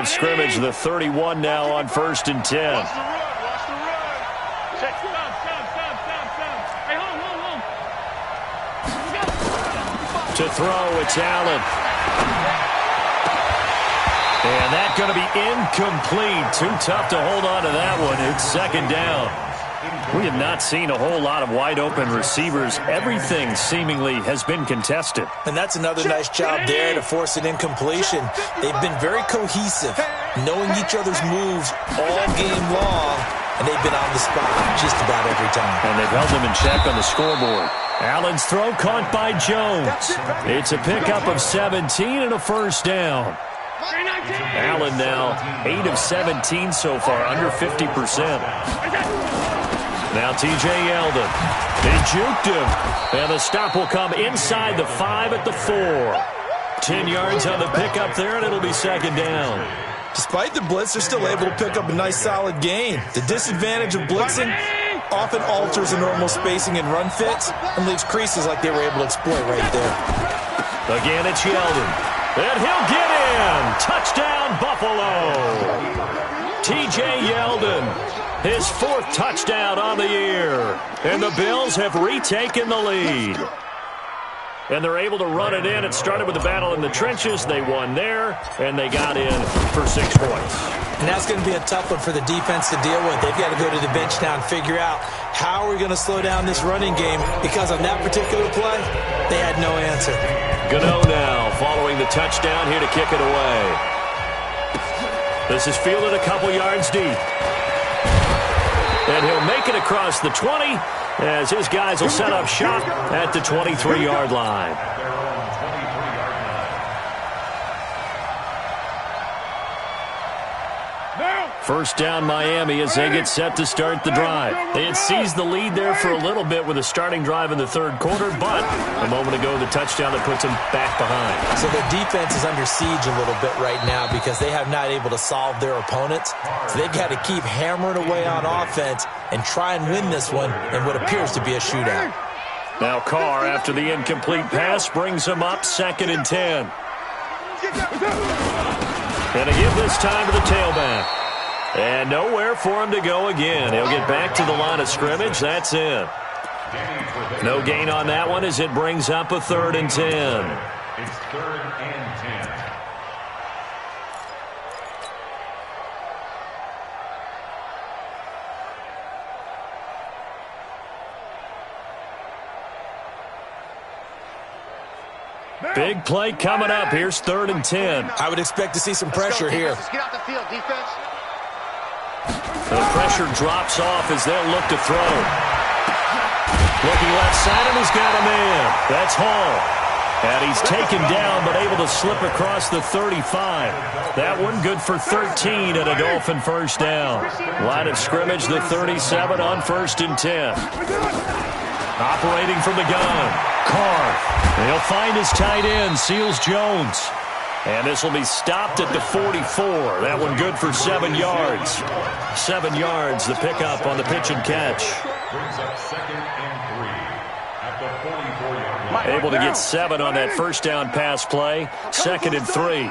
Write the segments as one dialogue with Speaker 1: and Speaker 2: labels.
Speaker 1: of scrimmage, the 31 now on 1st and 10. To throw, it's Allen. And that's going to be incomplete. Too tough to hold on to that one. It's 2nd down. We have not seen a whole lot of wide-open receivers. Everything seemingly has been contested.
Speaker 2: And that's another nice job there to force an incompletion. They've been very cohesive, knowing each other's moves all game long, and they've been on the spot just about every time.
Speaker 1: And they've held them in check on the scoreboard. Allen's throw caught by Jones. It's a pickup of 17 and a 1st down. Allen now 8 of 17 so far, under 50%. Now T.J. Yeldon. They juked him. And the stop will come inside the 5 at the 4. 10 yards on the pickup there, and it'll be 2nd down.
Speaker 2: Despite the blitz, they're still able to pick up a nice solid gain. The disadvantage of blitzing often alters the normal spacing and run fits and leaves creases like they were able to exploit right there.
Speaker 1: Again, it's Yeldon. And he'll get in. Touchdown, Buffalo. T.J. Yeldon, his 4th touchdown on the year. And the Bills have retaken the lead. And they're able to run it in. It started with a battle in the trenches. They won there, and they got in for 6 points.
Speaker 2: And that's going to be a tough one for the defense to deal with. They've got to go to the bench now and figure out how are we going to slow down this running game, because on that particular play, they had no answer.
Speaker 1: Gano now following the touchdown here to kick it away. This is fielded a couple yards deep. And he'll make it across the 20 as his guys will set up shop at the 23-yard line. First down Miami as they get set to start the drive. They had seized the lead there for a little bit with a starting drive in the 3rd quarter, but a moment ago the touchdown that puts them back behind.
Speaker 2: So their defense is under siege a little bit right now because they have not able to solve their opponents. So they've got to keep hammering away on offense and try and win this one in what appears to be a shootout.
Speaker 1: Now Carr, after the incomplete pass, brings him up 2nd and 10. And to give this time to the tailback. And nowhere for him to go again. He'll get back to the line of scrimmage. That's it. No gain on that one as it brings up a 3rd and 10.
Speaker 3: It's 3rd and 10.
Speaker 1: Big play coming up. Here's 3rd and 10.
Speaker 2: I would expect to see some pressure here.
Speaker 4: Let's get out the field, defense.
Speaker 1: The pressure drops off as they'll look to throw. Looking left side, and he's got a man. That's Hall. And he's taken down, but able to slip across the 35. That one good for 13 and a Dolphin 1st down. Line of scrimmage, the 37 on 1st and 10. Operating from the gun. Carr. He'll find his tight end, Seals Jones. And this will be stopped at the 44. That one good for 7 yards. 7 yards, the pickup on the pitch and catch.
Speaker 3: Brings up 2nd and 3 at the 44-yard line.
Speaker 1: Able to get 7 on that 1st down pass play. 2nd and 3.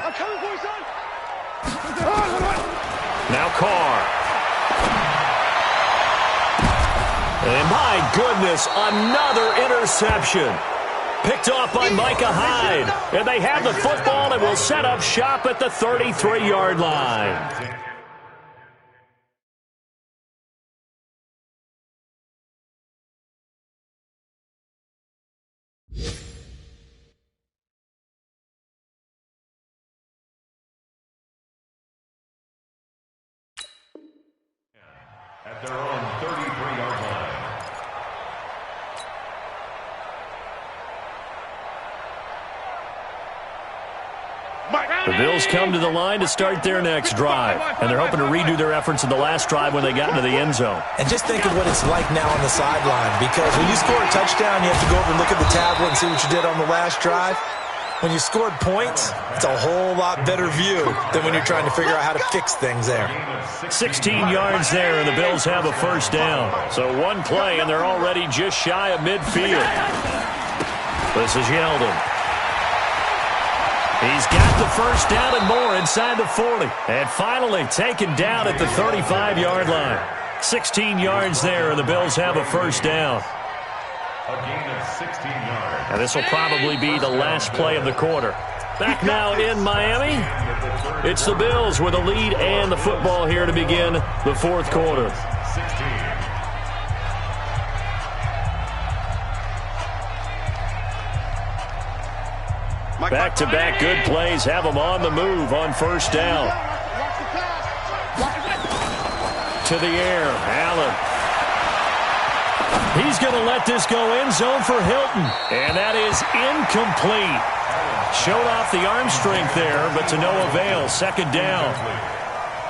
Speaker 1: Now Carr. And my goodness, another interception. Picked off by Micah Hyde. And they have the football and will set up shop at the 33-yard line.
Speaker 3: At their own 33-yard line.
Speaker 1: The Bills come to the line to start their next drive. And they're hoping to redo their efforts in the last drive when they got into the end zone.
Speaker 2: And just think of what it's like now on the sideline, because when you score a touchdown, you have to go over and look at the tablet and see what you did on the last drive. When you scored points, it's a whole lot better view than when you're trying to figure out how to fix things there.
Speaker 1: 16 yards there, and the Bills have a 1st down. So one play, and they're already just shy of midfield. This is Yeldon. He's got the first down and more inside the 40. And finally taken down at the 35-yard line. 16 yards there, and the Bills have a first down.
Speaker 3: A gain of 16 yards.
Speaker 1: And this will probably be the last play of the quarter. Back now in Miami. It's the Bills with a lead and the football here to begin the fourth quarter.
Speaker 3: 16.
Speaker 1: Back-to-back good plays have them on the move on first down. To the air, Allen. He's going to let this go end zone for Hilton. And that is incomplete. Showed off the arm strength there, but to no avail. Second down.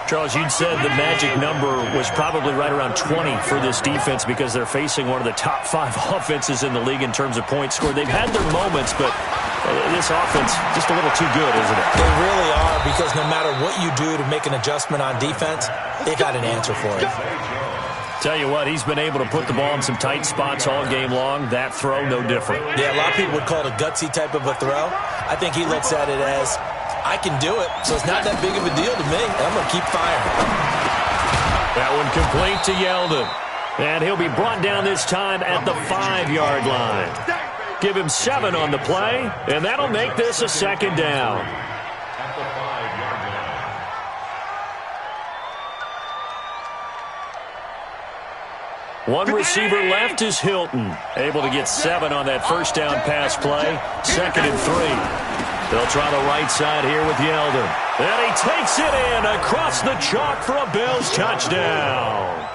Speaker 1: Charles, you'd said the magic number was probably right around 20 for this defense because they're facing one of the top 5 offenses in the league in terms of points scored. They've had their moments, but this offense just a little too good, isn't it?
Speaker 2: They really are, because no matter what you do to make an adjustment on defense, they got an answer for it.
Speaker 1: Tell you what, he's been able to put the ball in some tight spots all game long. That throw, no different.
Speaker 2: Yeah, a lot of people would call it a gutsy type of a throw. I think he looks at it as, I can do it, so it's not that big of a deal to me. I'm going to keep firing.
Speaker 1: That one complete to Yeldon. And he'll be brought down this time at the 5-yard line. Give him 7 on the play, and that'll make this a second down.
Speaker 3: At the 5-yard line.
Speaker 1: One receiver left is Hilton. Able to get 7 on that first down pass play. 2nd and 3. They'll try the right side here with Yeldon. And he takes it in across the chalk for a Bills touchdown.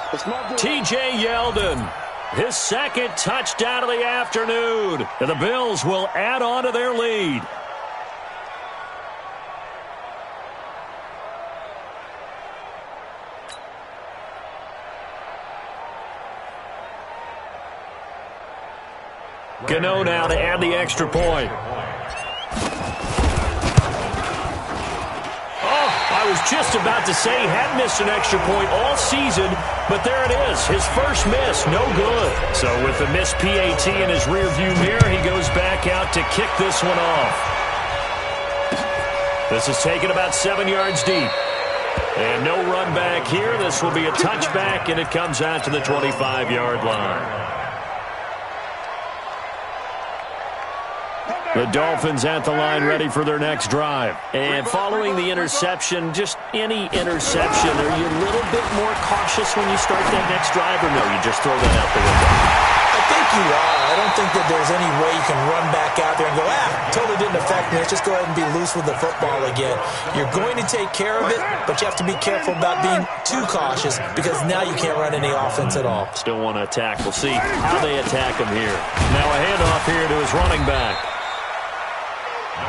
Speaker 1: T.J. Yeldon, his 2nd touchdown of the afternoon. And the Bills will add on to their lead. Gano now to add the extra point. I was just about to say he had missed an extra point all season, but there it is. His first miss, no good. So with the missed PAT in his rearview mirror, he goes back out to kick this one off. This is taken about 7 yards deep. And no run back here. This will be a touchback, and it comes out to the 25-yard line. The Dolphins at the line ready for their next drive. And following the interception, just any interception, are you a little bit more cautious when you start that next drive, or no, you just throw that out the window?
Speaker 2: I think you are. I don't think that there's any way you can run back out there and go, totally didn't affect me. Let's just go ahead and be loose with the football again. You're going to take care of it, but you have to be careful about being too cautious because now you can't run any offense at all.
Speaker 1: Still want to attack. We'll see how they attack him here. Now a handoff here to his running back.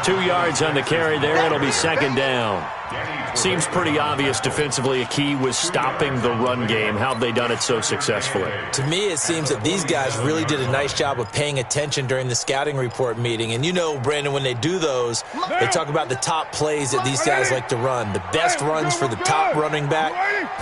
Speaker 1: 2 yards on the carry there. It'll be second down. Seems pretty obvious defensively a key was stopping the run game. How have they done it so successfully?
Speaker 2: To me, it seems that these guys really did a nice job of paying attention during the scouting report meeting. And you know, Brandon, when they do those, they talk about the top plays that these guys like to run. The best runs for the top running back,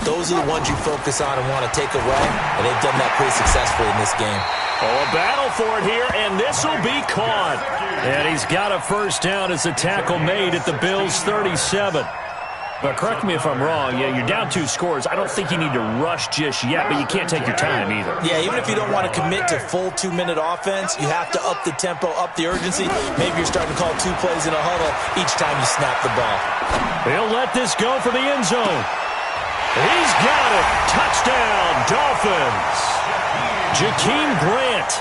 Speaker 2: those are the ones you focus on and want to take away. And they've done that pretty successfully in this game.
Speaker 1: Oh, a battle for it here, and this will be caught. And he's got a first down as the tackle made at the Bills' 37. But correct me if I'm wrong, you're down 2 scores. I don't think you need to rush just yet, but you can't take your time either.
Speaker 2: Yeah, even if you don't want to commit to full 2-minute offense, you have to up the tempo, up the urgency. Maybe you're starting to call 2 plays in a huddle each time you snap the ball.
Speaker 1: He'll let this go for the end zone. He's got it. Touchdown, Dolphins. Jakeem Grant,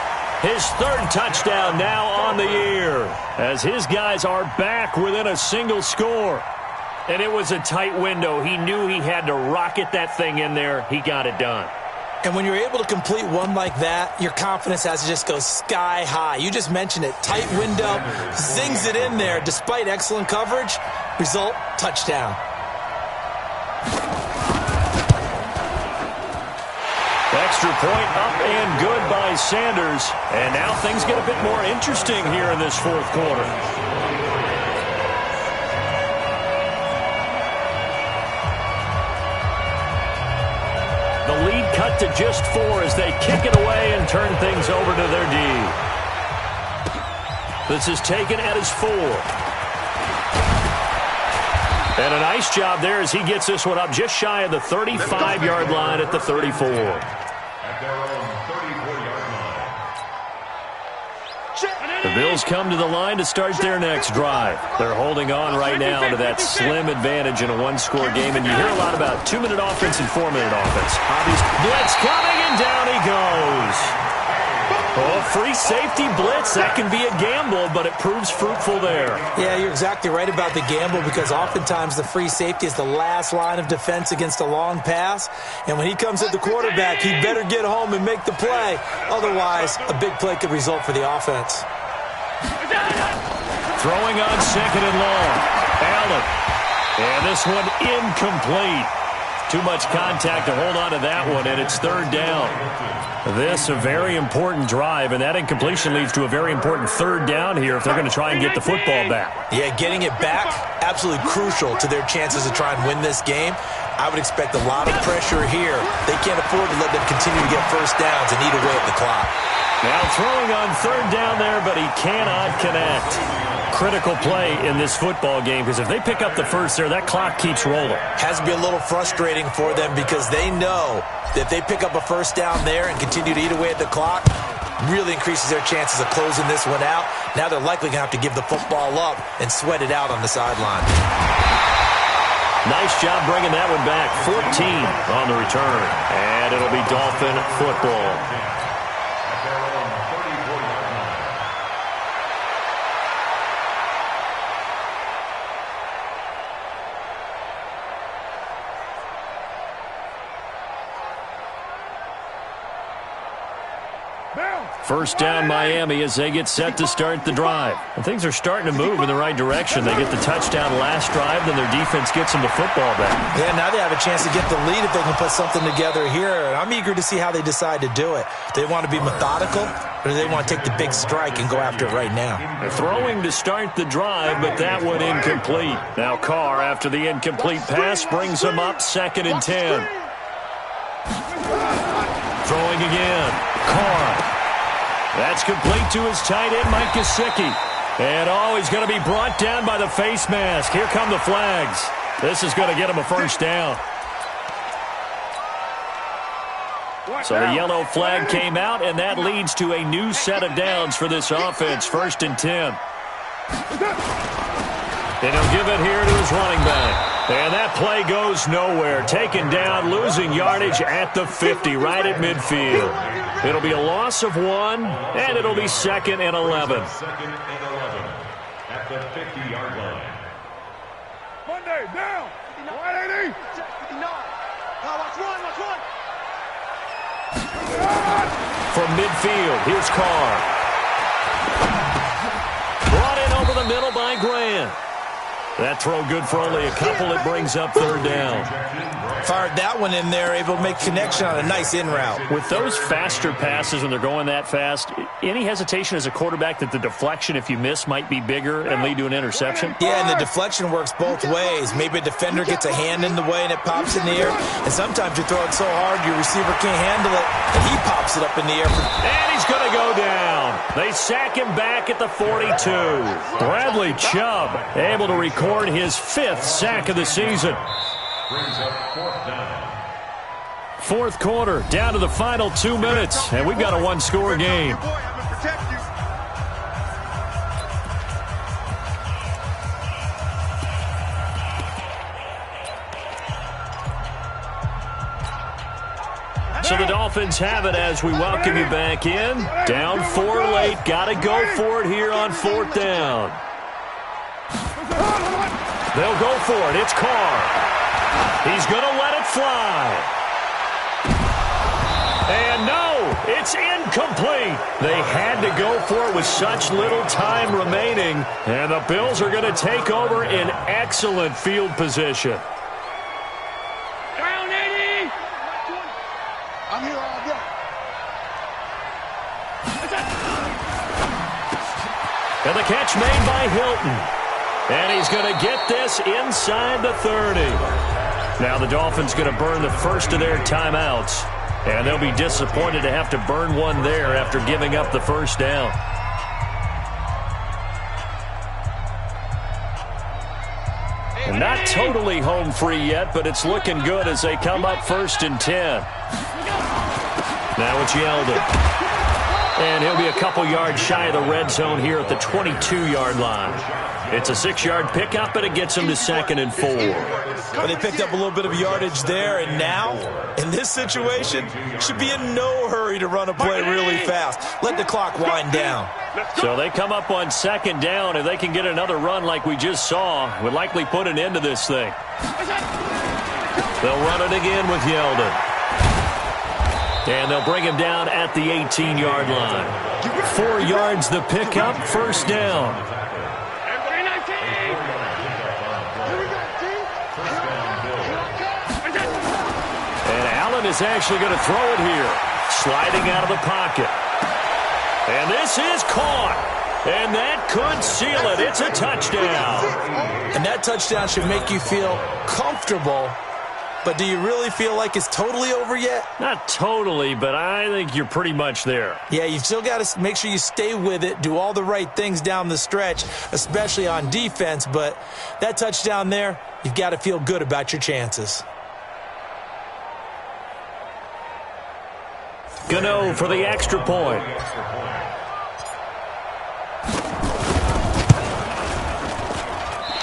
Speaker 1: his 3rd touchdown now on the year, as his guys are back within a single score. And it was a tight window. He knew he had to rocket that thing in there. He got it done.
Speaker 2: And when you're able to complete one like that, your confidence has to just go sky high. You just mentioned it. Tight window, zings it in there despite excellent coverage. Result, touchdown.
Speaker 1: Extra point up and good by Sanders. And now things get a bit more interesting here in this fourth quarter. The lead cut to just 4 as they kick it away and turn things over to their D. This is taken at his 4. And a nice job there as he gets this one up just shy of the 35-yard line at the 34.
Speaker 3: At their own 34-yard line.
Speaker 1: The Bills come to the line to start their next drive. They're holding on right now to that slim advantage in a one-score game, and you hear a lot about 2-minute offense and 4-minute offense. Obvious blitz coming, and down he goes. Oh, free safety blitz, that can be a gamble, but it proves fruitful there.
Speaker 2: Yeah, you're exactly right about the gamble because oftentimes the free safety is the last line of defense against a long pass. And when he comes at the quarterback, he better get home and make the play. Otherwise, a big play could result for the offense.
Speaker 1: Throwing on second and long. Allen. And this one incomplete. Too much contact to hold on to that one, and it's third down. This a very important drive, and that incompletion leads to a very important third down here if they're going to try and get the football back.
Speaker 2: Yeah, getting it back, absolutely crucial to their chances to try and win this game. I would expect a lot of pressure here. They can't afford to let them continue to get first downs and eat away at the clock.
Speaker 1: Now throwing on third down there, but he cannot connect. Critical play in this football game because if they pick up the first there, that clock keeps rolling.
Speaker 2: Has to be a little frustrating for them because they know that if they pick up a first down there and continue to eat away at the clock, really increases their chances of closing this one out. Now they're likely going to have to give the football up and sweat it out on the sideline.
Speaker 1: Nice job bringing that one back. 14 on the return. And it'll be Dolphin football. First down Miami as they get set to start the drive. And things are starting to move in the right direction. They get the touchdown last drive, then their defense gets them the football back.
Speaker 2: Yeah, now they have a chance to get the lead if they can put something together here. And I'm eager to see how they decide to do it. Do they want to be methodical, or do they want to take the big strike and go after it right now?
Speaker 1: They're throwing to start the drive, but that one incomplete. Now Carr, after the incomplete pass, brings them up 2nd and 10. Throwing again. Carr. That's complete to his tight end, Mike Gesicki. And, he's going to be brought down by the face mask. Here come the flags. This is going to get him a first down. So the yellow flag came out, and that leads to a new set of downs for this offense. 1st and 10. And he'll give it here to his running back. And that play goes nowhere. Taken down, losing yardage at the 50, right at midfield. It'll be a loss of 1, and it'll be 2nd and 11.
Speaker 3: 2nd and 11 at the 50-yard line.
Speaker 4: Monday, down. 180. 59. Watch one.
Speaker 1: From midfield, here's Carr. Brought in over the middle by Grant. That throw good for only a couple. It brings up third down.
Speaker 2: Fired that one in there, able to make connection on a nice in route.
Speaker 1: With those faster passes when they're going that fast, any hesitation as a quarterback that the deflection, if you miss, might be bigger and lead to an interception?
Speaker 2: Yeah, and the deflection works both ways. Maybe a defender gets a hand in the way and it pops in the air. And sometimes you throw it so hard your receiver can't handle it, and he pops it up in the air.
Speaker 1: And he's going to go down. They sack him back at the 42. Bradley Chubb able to record his 5th sack of the season.
Speaker 3: Brings up 4th down.
Speaker 1: 4th quarter, down to the final 2 minutes, and we've got a one-score game. So the Dolphins have it as we welcome you back in. Down 4 late, got to go for it here on 4th down. They'll go for it. It's Carr. He's going to let it fly. And no, it's incomplete. They had to go for it with such little time remaining. And the Bills are going to take over in excellent field position.
Speaker 4: Down 80. I'm here all day.
Speaker 1: And the catch made by Hilton. And he's going to get this inside the 30. Now the Dolphins going to burn the first of their timeouts. And they'll be disappointed to have to burn one there after giving up the first down. And not totally home free yet, but it's looking good as they come up 1st and 10. Now it's Yeldon. And he'll be a couple yards shy of the red zone here at the 22-yard line. It's a 6-yard pickup, and it gets him to 2nd and 4.
Speaker 2: Well, they picked up a little bit of yardage there, and now, in this situation, should be in no hurry to run a play really fast. Let the clock wind down.
Speaker 1: So they come up on 2nd down, and they can get another run like we just saw. Would likely put an end to this thing. They'll run it again with Yeldon. And they'll bring him down at the 18-yard line. 4 yards the pickup, 1st down. And Allen is actually going to throw it here. Sliding out of the pocket. And this is caught. And that could seal it. It's a touchdown.
Speaker 2: And that touchdown should make you feel comfortable. But do you really feel like it's totally over yet?
Speaker 1: Not totally, but I think you're pretty much there.
Speaker 2: Yeah, you've still got to make sure you stay with it, do all the right things down the stretch, especially on defense. But that touchdown there, you've got to feel good about your chances.
Speaker 1: Gano for the extra point.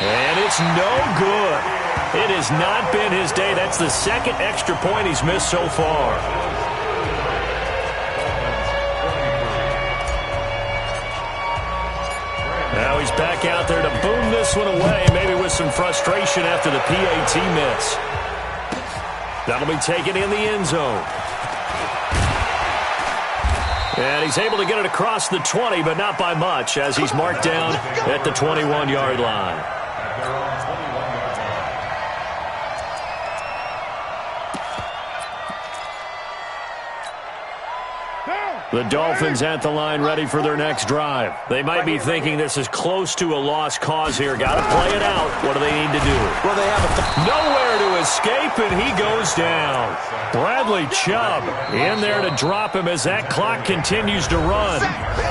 Speaker 1: And it's no good. It has not been his day. That's the 2nd extra point he's missed so far. Now he's back out there to boom this one away, maybe with some frustration after the PAT miss. That'll be taken in the end zone. And he's able to get it across the 20, but not by much, as he's marked down at the 21-yard line. The Dolphins at the line ready for their next drive. They might be thinking this is close to a lost cause here. Got to play it out. What do they need to do?
Speaker 2: Well, they have
Speaker 1: nowhere to escape, and he goes down. Bradley Chubb in there to drop him as that clock continues to run.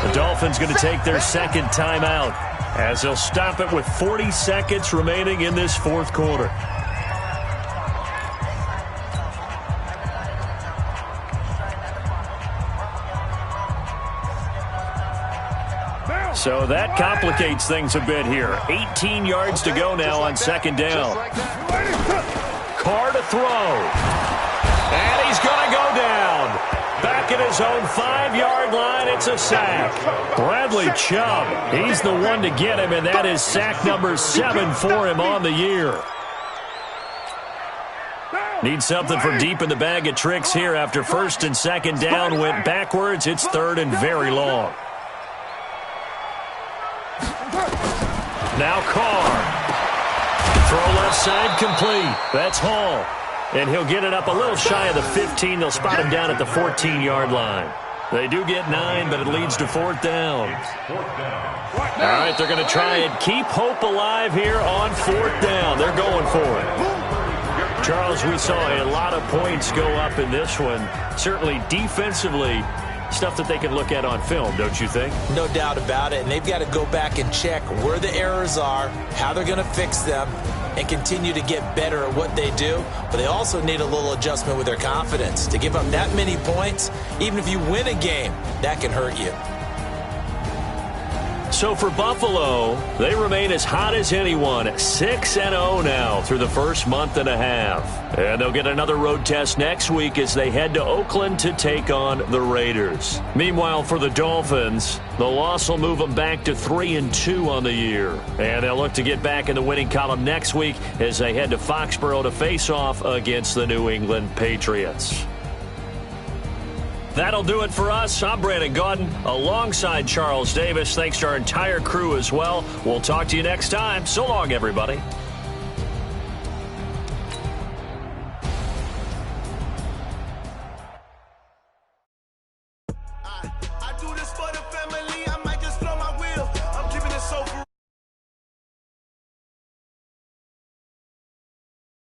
Speaker 1: The Dolphins going to take their 2nd timeout as they'll stop it with 40 seconds remaining in this 4th quarter. So that complicates things a bit here. 18 yards to go now on 2nd down. Carr to throw. And he's going to go down. Back at his own 5-yard line, it's a sack. Bradley Chubb, he's the one to get him, and that is sack number 7 for him on the year. Need something from deep in the bag of tricks here after 1st and 2nd down went backwards. It's 3rd and very long. Now Carr. Throw left side complete. That's Hall. And he'll get it up a little shy of the 15. They'll spot him down at the 14-yard line. They do get 9, but it leads to 4th down. All right, they're going to try and keep hope alive here on 4th down. They're going for it. Charles, we saw a lot of points go up in this one. Certainly defensively, stuff that they can look at on film, don't you think?
Speaker 2: No doubt about it, and they've got to go back and check where the errors are, how they're going to fix them, and continue to get better at what they do. But they also need a little adjustment with their confidence. To give up that many points, even if you win a game, that can hurt you.
Speaker 1: So for Buffalo, they remain as hot as anyone, 6-0 now through the first month and a half. And they'll get another road test next week as they head to Oakland to take on the Raiders. Meanwhile, for the Dolphins, the loss will move them back to 3-2 on the year. And they'll look to get back in the winning column next week as they head to Foxborough to face off against the New England Patriots. That'll do it for us. I'm Brandon Gaudin alongside Charles Davis. Thanks to our entire crew as well. We'll talk to you next time. So long, everybody.